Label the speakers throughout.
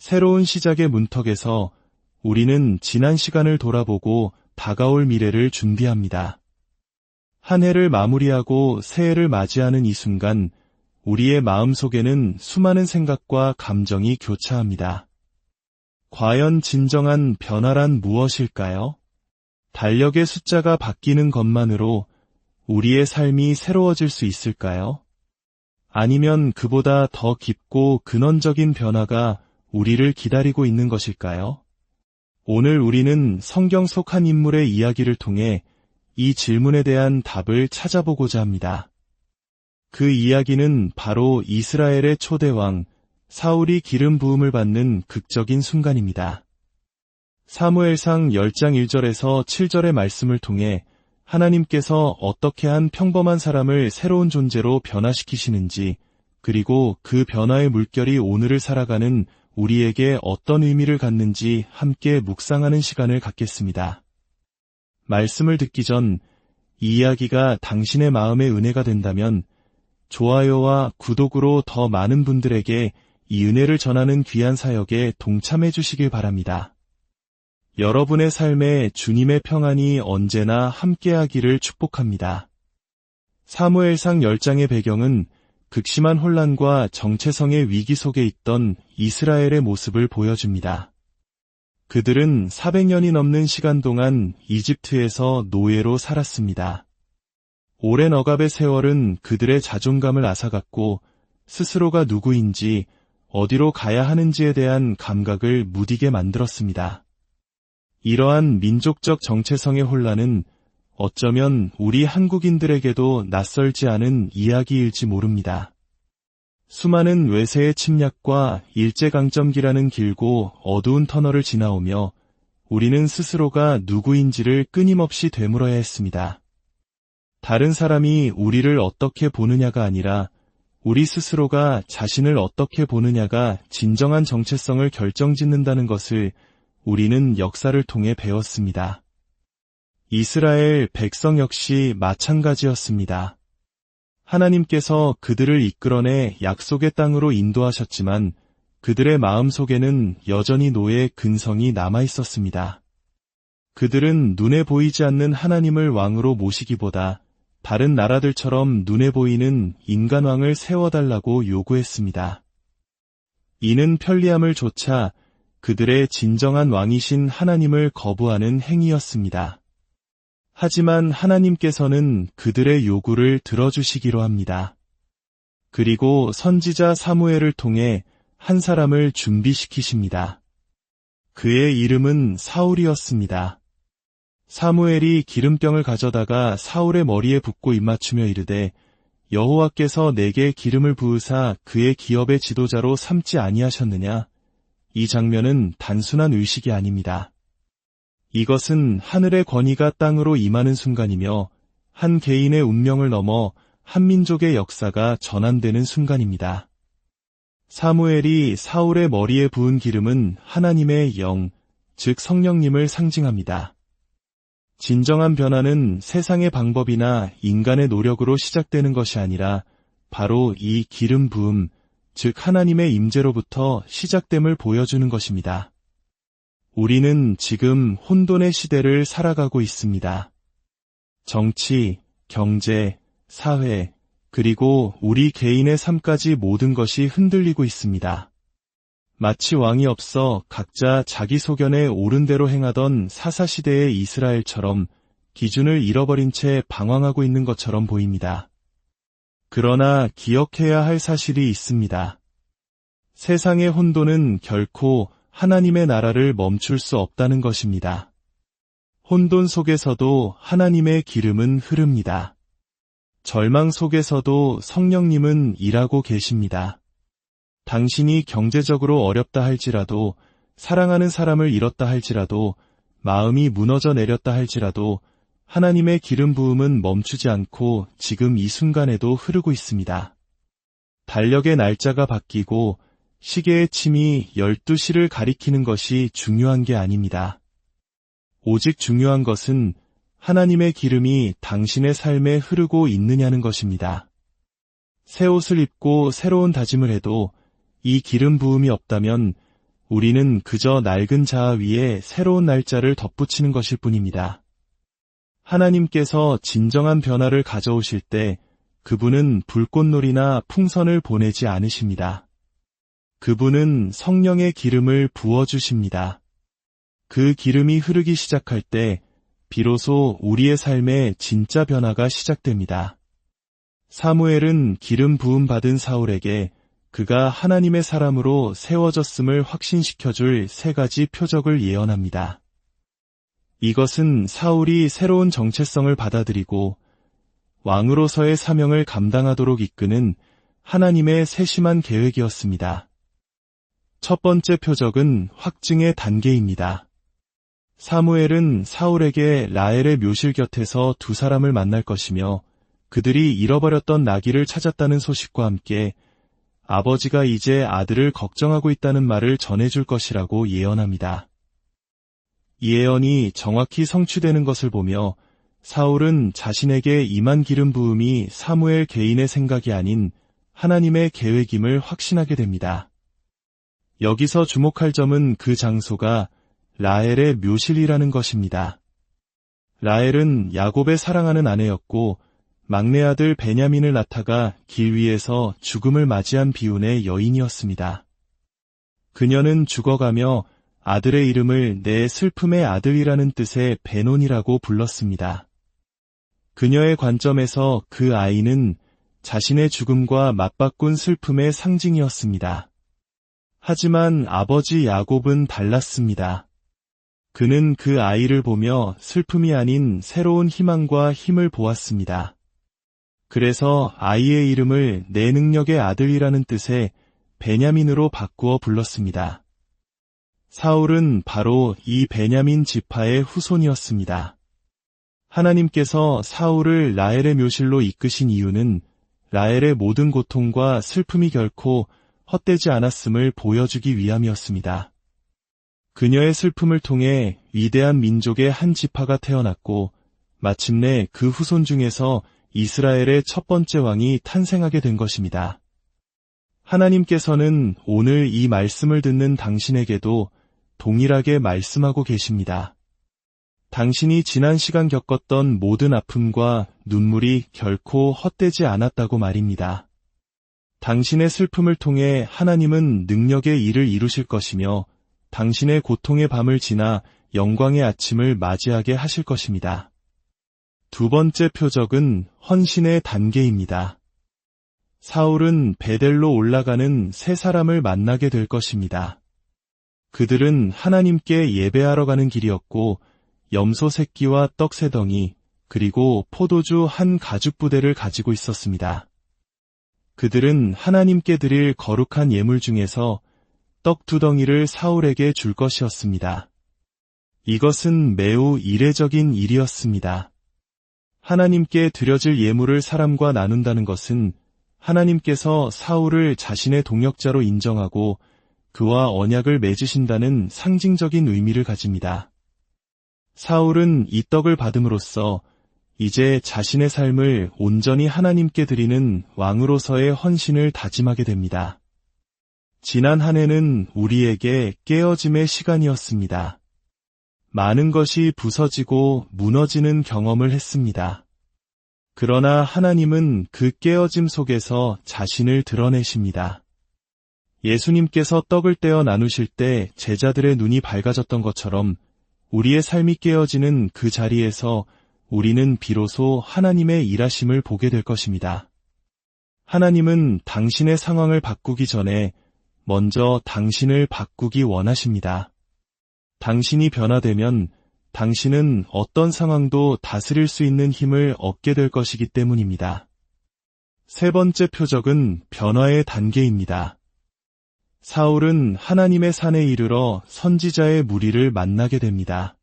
Speaker 1: 새로운 시작의 문턱에서 우리는 지난 시간을 돌아보고 다가올 미래를 준비합니다. 한 해를 마무리하고 새해를 맞이하는 이 순간 우리의 마음속에는 수많은 생각과 감정이 교차합니다. 과연 진정한 변화란 무엇일까요? 달력의 숫자가 바뀌는 것만으로 우리의 삶이 새로워질 수 있을까요? 아니면 그보다 더 깊고 근원적인 변화가 우리를 기다리고 있는 것일까요? 오늘 우리는 성경 속 한 인물의 이야기를 통해 이 질문에 대한 답을 찾아보고자 합니다. 그 이야기는 바로 이스라엘의 초대왕 사울이 기름 부음을 받는 극적인 순간입니다. 사무엘상 10장 1절에서 7절의 말씀을 통해 하나님께서 어떻게 한 평범한 사람을 새로운 존재로 변화시키시는지, 그리고 그 변화의 물결이 오늘을 살아가는 우리에게 어떤 의미를 갖는지 함께 묵상하는 시간을 갖겠습니다. 말씀을 듣기 전 이 이야기가 당신의 마음의 은혜가 된다면 좋아요와 구독으로 더 많은 분들에게 이 은혜를 전하는 귀한 사역에 동참해 주시길 바랍니다. 여러분의 삶에 주님의 평안이 언제나 함께하기를 축복합니다. 사무엘상 10장의 배경은 극심한 혼란과 정체성의 위기 속에 있던 이스라엘의 모습을 보여줍니다. 그들은 400년이 넘는 시간 동안 이집트에서 노예로 살았습니다. 오랜 억압의 세월은 그들의 자존감을 앗아갔고 스스로가 누구인지 어디로 가야 하는지에 대한 감각을 무디게 만들었습니다. 이러한 민족적 정체성의 혼란은 어쩌면 우리 한국인들에게도 낯설지 않은 이야기일지 모릅니다. 수많은 외세의 침략과 일제강점기라는 길고 어두운 터널을 지나오며 우리는 스스로가 누구인지를 끊임없이 되물어야 했습니다. 다른 사람이 우리를 어떻게 보느냐가 아니라 우리 스스로가 자신을 어떻게 보느냐가 진정한 정체성을 결정짓는다는 것을 우리는 역사를 통해 배웠습니다. 이스라엘 백성 역시 마찬가지였습니다. 하나님께서 그들을 이끌어내 약속의 땅으로 인도하셨지만 그들의 마음속에는 여전히 노예의 근성이 남아있었습니다. 그들은 눈에 보이지 않는 하나님을 왕으로 모시기보다 다른 나라들처럼 눈에 보이는 인간왕을 세워달라고 요구했습니다. 이는 편리함을 좇아 그들의 진정한 왕이신 하나님을 거부하는 행위였습니다. 하지만 하나님께서는 그들의 요구를 들어주시기로 합니다. 그리고 선지자 사무엘을 통해 한 사람을 준비시키십니다. 그의 이름은 사울이었습니다. 사무엘이 기름병을 가져다가 사울의 머리에 붓고 입맞추며 이르되 여호와께서 내게 기름을 부으사 그의 기업의 지도자로 삼지 아니하셨느냐? 이 장면은 단순한 의식이 아닙니다. 이것은 하늘의 권위가 땅으로 임하는 순간이며 한 개인의 운명을 넘어 한 민족의 역사가 전환되는 순간입니다. 사무엘이 사울의 머리에 부은 기름은 하나님의 영, 즉 성령님을 상징합니다. 진정한 변화는 세상의 방법이나 인간의 노력으로 시작되는 것이 아니라 바로 이 기름 부음, 즉 하나님의 임재로부터 시작됨을 보여주는 것입니다. 우리는 지금 혼돈의 시대를 살아가고 있습니다. 정치, 경제, 사회, 그리고 우리 개인의 삶까지 모든 것이 흔들리고 있습니다. 마치 왕이 없어 각자 자기 소견에 옳은 대로 행하던 사사시대의 이스라엘처럼 기준을 잃어버린 채 방황하고 있는 것처럼 보입니다. 그러나 기억해야 할 사실이 있습니다. 세상의 혼돈은 결코 하나님의 나라를 멈출 수 없다는 것입니다. 혼돈 속에서도 하나님의 기름은 흐릅니다. 절망 속에서도 성령님은 일하고 계십니다. 당신이 경제적으로 어렵다 할지라도, 사랑하는 사람을 잃었다 할지라도, 마음이 무너져 내렸다 할지라도 하나님의 기름 부음은 멈추지 않고 지금 이 순간에도 흐르고 있습니다. 달력의 날짜가 바뀌고 시계의 침이 12시를 가리키는 것이 중요한 게 아닙니다. 오직 중요한 것은 하나님의 기름이 당신의 삶에 흐르고 있느냐는 것입니다. 새 옷을 입고 새로운 다짐을 해도 이 기름 부음이 없다면 우리는 그저 낡은 자아 위에 새로운 날짜를 덧붙이는 것일 뿐입니다. 하나님께서 진정한 변화를 가져오실 때 그분은 불꽃놀이나 풍선을 보내지 않으십니다. 그분은 성령의 기름을 부어주십니다. 그 기름이 흐르기 시작할 때 비로소 우리의 삶에 진짜 변화가 시작됩니다. 사무엘은 기름 부음 받은 사울에게 그가 하나님의 사람으로 세워졌음을 확신시켜줄 세 가지 표적을 예언합니다. 이것은 사울이 새로운 정체성을 받아들이고 왕으로서의 사명을 감당하도록 이끄는 하나님의 세심한 계획이었습니다. 첫 번째 표적은 확증의 단계입니다. 사무엘은 사울에게 라헬의 묘실 곁에서 두 사람을 만날 것이며 그들이 잃어버렸던 나귀를 찾았다는 소식과 함께 아버지가 이제 아들을 걱정하고 있다는 말을 전해줄 것이라고 예언합니다. 이 예언이 정확히 성취되는 것을 보며 사울은 자신에게 임한 기름 부음이 사무엘 개인의 생각이 아닌 하나님의 계획임을 확신하게 됩니다. 여기서 주목할 점은 그 장소가 라헬의 묘실이라는 것입니다. 라헬은 야곱의 사랑하는 아내였고 막내 아들 베냐민을 낳다가 길 위에서 죽음을 맞이한 비운의 여인이었습니다. 그녀는 죽어가며 아들의 이름을 내 슬픔의 아들이라는 뜻의 베논이라고 불렀습니다. 그녀의 관점에서 그 아이는 자신의 죽음과 맞바꾼 슬픔의 상징이었습니다. 하지만 아버지 야곱은 달랐습니다. 그는 그 아이를 보며 슬픔이 아닌 새로운 희망과 힘을 보았습니다. 그래서 아이의 이름을 내 능력의 아들이라는 뜻의 베냐민으로 바꾸어 불렀습니다. 사울은 바로 이 베냐민 지파의 후손이었습니다. 하나님께서 사울을 라헬의 묘실로 이끄신 이유는 라헬의 모든 고통과 슬픔이 결코 헛되지 않았음을 보여주기 위함이었습니다. 그녀의 슬픔을 통해 위대한 민족의 한 지파가 태어났고 마침내 그 후손 중에서 이스라엘의 첫 번째 왕이 탄생하게 된 것입니다. 하나님께서는 오늘 이 말씀을 듣는 당신에게도 동일하게 말씀하고 계십니다. 당신이 지난 시간 겪었던 모든 아픔과 눈물이 결코 헛되지 않았다고 말입니다. 당신의 슬픔을 통해 하나님은 능력의 일을 이루실 것이며 당신의 고통의 밤을 지나 영광의 아침을 맞이하게 하실 것입니다. 두 번째 표적은 헌신의 단계입니다. 사울은 베델로 올라가는 세 사람을 만나게 될 것입니다. 그들은 하나님께 예배하러 가는 길이었고 염소 새끼와 떡 세 덩이 그리고 포도주 한 가죽 부대를 가지고 있었습니다. 그들은 하나님께 드릴 거룩한 예물 중에서 떡 두 덩이를 사울에게 줄 것이었습니다. 이것은 매우 이례적인 일이었습니다. 하나님께 드려질 예물을 사람과 나눈다는 것은 하나님께서 사울을 자신의 동역자로 인정하고 그와 언약을 맺으신다는 상징적인 의미를 가집니다. 사울은 이 떡을 받음으로써 이제 자신의 삶을 온전히 하나님께 드리는 왕으로서의 헌신을 다짐하게 됩니다. 지난 한 해는 우리에게 깨어짐의 시간이었습니다. 많은 것이 부서지고 무너지는 경험을 했습니다. 그러나 하나님은 그 깨어짐 속에서 자신을 드러내십니다. 예수님께서 떡을 떼어 나누실 때 제자들의 눈이 밝아졌던 것처럼 우리의 삶이 깨어지는 그 자리에서 우리는 비로소 하나님의 일하심을 보게 될 것입니다. 하나님은 당신의 상황을 바꾸기 전에 먼저 당신을 바꾸기 원하십니다. 당신이 변화되면 당신은 어떤 상황도 다스릴 수 있는 힘을 얻게 될 것이기 때문입니다. 세 번째 표적은 변화의 단계입니다. 사울은 하나님의 산에 이르러 선지자의 무리를 만나게 됩니다.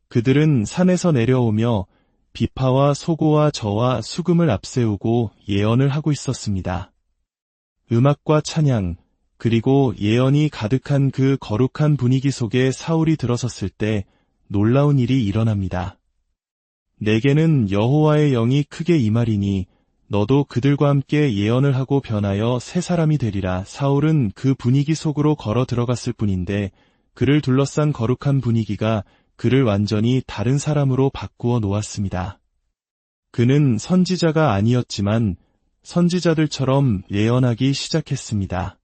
Speaker 1: 그들은 산에서 내려오며 비파와 소고와 저와 수금을 앞세우고 예언을 하고 있었습니다. 음악과 찬양, 그리고 예언이 가득한 그 거룩한 분위기 속에 사울이 들어섰을 때 놀라운 일이 일어납니다. 내게는 여호와의 영이 크게 임하리니 너도 그들과 함께 예언을 하고 변하여 새 사람이 되리라. 사울은 그 분위기 속으로 걸어 들어갔을 뿐인데 그를 둘러싼 거룩한 분위기가 그를 완전히 다른 사람으로 바꾸어 놓았습니다. 그는 선지자가 아니었지만 선지자들처럼 예언하기 시작했습니다.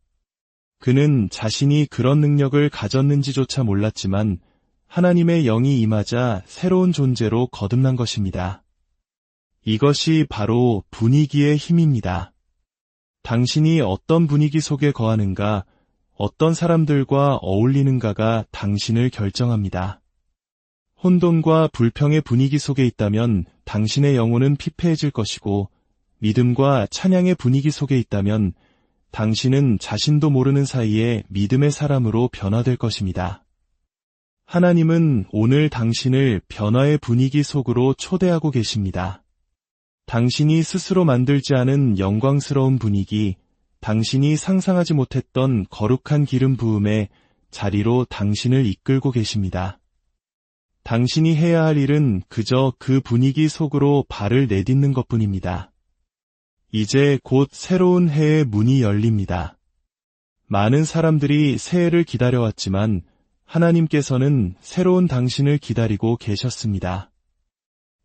Speaker 1: 그는 자신이 그런 능력을 가졌는지조차 몰랐지만 하나님의 영이 임하자 새로운 존재로 거듭난 것입니다. 이것이 바로 분위기의 힘입니다. 당신이 어떤 분위기 속에 거하는가, 어떤 사람들과 어울리는가가 당신을 결정합니다. 혼돈과 불평의 분위기 속에 있다면 당신의 영혼은 피폐해질 것이고, 믿음과 찬양의 분위기 속에 있다면 당신은 자신도 모르는 사이에 믿음의 사람으로 변화될 것입니다. 하나님은 오늘 당신을 변화의 분위기 속으로 초대하고 계십니다. 당신이 스스로 만들지 않은 영광스러운 분위기, 당신이 상상하지 못했던 거룩한 기름 부음의 자리로 당신을 이끌고 계십니다. 당신이 해야 할 일은 그저 그 분위기 속으로 발을 내딛는 것뿐입니다. 이제 곧 새로운 해의 문이 열립니다. 많은 사람들이 새해를 기다려왔지만 하나님께서는 새로운 당신을 기다리고 계셨습니다.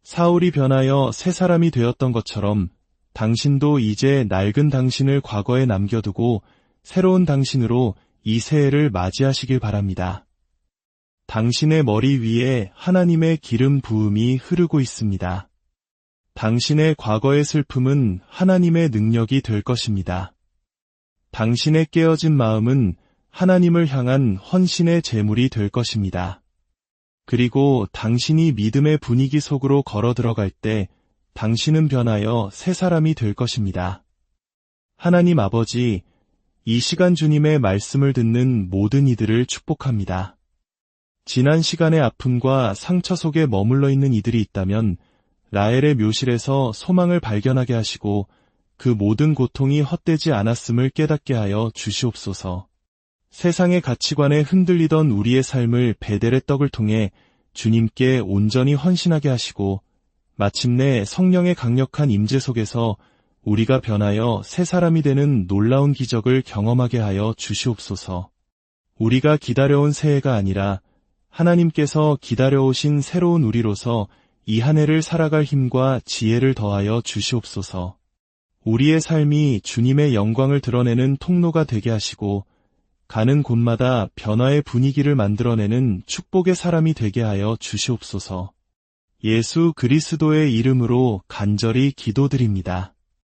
Speaker 1: 사울이 변하여 새 사람이 되었던 것처럼 당신도 이제 낡은 당신을 과거에 남겨두고 새로운 당신으로 이 새해를 맞이하시길 바랍니다. 당신의 머리 위에 하나님의 기름 부음이 흐르고 있습니다. 당신의 과거의 슬픔은 하나님의 능력이 될 것입니다. 당신의 깨어진 마음은 하나님을 향한 헌신의 제물이 될 것입니다. 그리고 당신이 믿음의 분위기 속으로 걸어 들어갈 때 당신은 변하여 새 사람이 될 것입니다. 하나님 아버지, 이 시간 주님의 말씀을 듣는 모든 이들을 축복합니다. 지난 시간의 아픔과 상처 속에 머물러 있는 이들이 있다면 라헬의 묘실에서 소망을 발견하게 하시고 그 모든 고통이 헛되지 않았음을 깨닫게 하여 주시옵소서. 세상의 가치관에 흔들리던 우리의 삶을 베델의 떡을 통해 주님께 온전히 헌신하게 하시고 마침내 성령의 강력한 임재 속에서 우리가 변하여 새 사람이 되는 놀라운 기적을 경험하게 하여 주시옵소서. 우리가 기다려온 새해가 아니라 하나님께서 기다려오신 새로운 우리로서 이 한 해를 살아갈 힘과 지혜를 더하여 주시옵소서. 우리의 삶이 주님의 영광을 드러내는 통로가 되게 하시고 가는 곳마다 변화의 분위기를 만들어내는 축복의 사람이 되게 하여 주시옵소서. 예수 그리스도의 이름으로 간절히 기도드립니다.